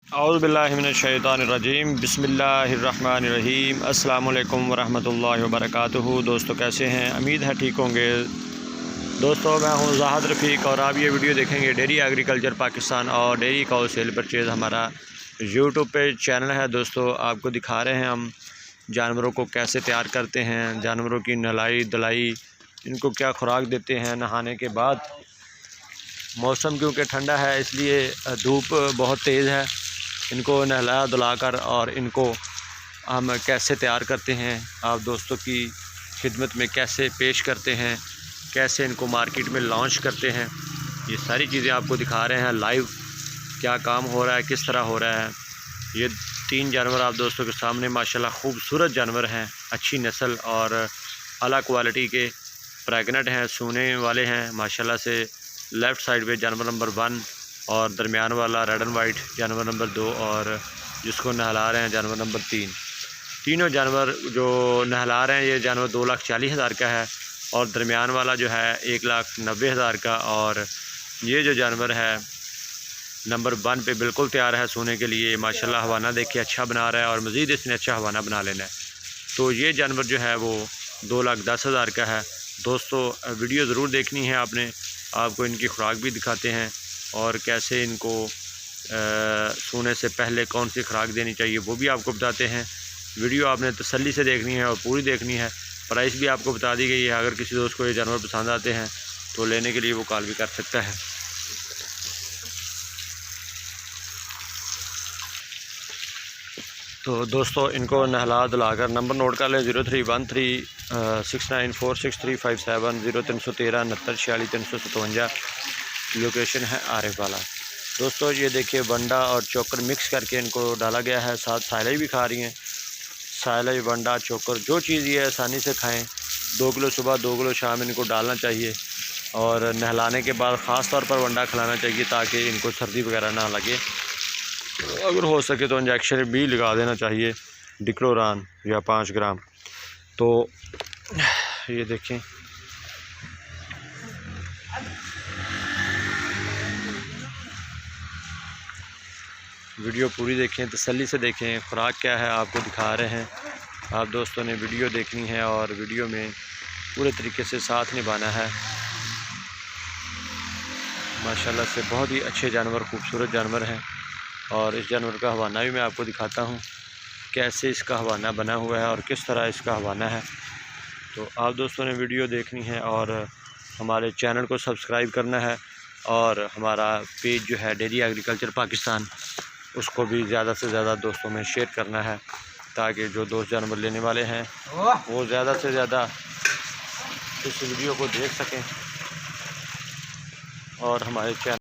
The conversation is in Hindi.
औज़ुबिल्लाहिमिनश्शैतानिर्रजीम बिस्मिल्लाहिर्रहमानिर्रहीम अस्सलाम वालेकुम वरहमतुल्लाहि वबरकातुहू। दोस्तों कैसे हैं? उम्मीद है ठीक होंगे। दोस्तों मैं हूं ज़ाहिद रफ़ीक और आप ये वीडियो देखेंगे डेयरी एग्रीकल्चर पाकिस्तान और डेयरी काउ सेल परचेज़ हमारा यूट्यूब पे चैनल है। दोस्तों आपको दिखा रहे हैं हम जानवरों को कैसे तैयार करते हैं, जानवरों की नहलाई धुलाई, इनको क्या खुराक देते हैं। नहाने के बाद मौसम क्योंकि ठंडा है इसलिए धूप बहुत तेज़ है, इनको नहला धुलाकर और इनको हम कैसे तैयार करते हैं, आप दोस्तों की खिदमत में कैसे पेश करते हैं, कैसे इनको मार्केट में लॉन्च करते हैं, ये सारी चीज़ें आपको दिखा रहे हैं लाइव। क्या काम हो रहा है, किस तरह हो रहा है। ये 3 जानवर आप दोस्तों के सामने माशाल्लाह खूबसूरत जानवर हैं, अच्छी नस्ल और आला क्वालिटी के प्रेग्नेंट हैं, सूने वाले हैं माशाल्लाह से। लेफ़्ट साइड पे जानवर नंबर 1 और दरमियान वाला रेड एंड वाइट जानवर नंबर 2 और जिसको नहला रहे हैं जानवर नंबर 3। तीनों जानवर जो नहला रहे हैं ये जानवर 2,40,000 का है और दरमियान वाला जो है 1,90,000 का, और ये जो जानवर है नंबर 1 पे बिल्कुल तैयार है सोने के लिए माशाल्लाह। हवाना देखिए अच्छा बना रहा है और मज़ीद इसने अच्छा हवाना बना लेना है। तो ये जानवर जो है वो 2,10,000 का है। दोस्तों वीडियो ज़रूर देखनी है आपने, आपको इनकी खुराक भी दिखाते हैं और कैसे इनको सोने से पहले कौन सी खुराक देनी चाहिए वो भी आपको बताते हैं। वीडियो आपने तसल्ली से देखनी है और पूरी देखनी है। प्राइस भी आपको बता दी गई है। अगर किसी दोस्त को ये जानवर पसंद आते हैं तो लेने के लिए वो कॉल भी कर सकता है। तो दोस्तों इनको नहला धुलाकर नंबर नोट कर लें 031369463570 0313 6946 लोकेशन है आरिफ वाला। दोस्तों ये देखिए वंडा और चोकर मिक्स करके इनको डाला गया है, साथ साइलेज भी खा रही हैं। साइलेज वंडा चोकर जो चीज़ ये आसानी से खाएं। 2 किलो सुबह 2 किलो शाम इनको डालना चाहिए और नहलाने के बाद ख़ास तौर पर वंडा खिलाना चाहिए ताकि इनको सर्दी वगैरह ना लगे। अगर हो सके तो इंजेक्शन भी लगा देना चाहिए, डिक्लोरान या 5 ग्राम। तो ये देखें वीडियो पूरी देखें, तसल्ली से देखें, खुराक क्या है आपको दिखा रहे हैं। आप दोस्तों ने वीडियो देखनी है और वीडियो में पूरे तरीके से साथ निभाना है। माशाल्लाह से बहुत ही अच्छे जानवर, खूबसूरत जानवर हैं और इस जानवर का हवाना भी मैं आपको दिखाता हूँ कैसे इसका हवाना बना हुआ है और किस तरह इसका हवाना है। तो आप दोस्तों ने वीडियो देखनी है और हमारे चैनल को सब्सक्राइब करना है और हमारा पेज जो है डेयरी एग्रीकल्चर पाकिस्तान उसको भी ज़्यादा से ज़्यादा दोस्तों में शेयर करना है ताकि जो दोस्त जानवर लेने वाले हैं वो ज़्यादा से ज़्यादा इस वीडियो को देख सकें और हमारे चैनल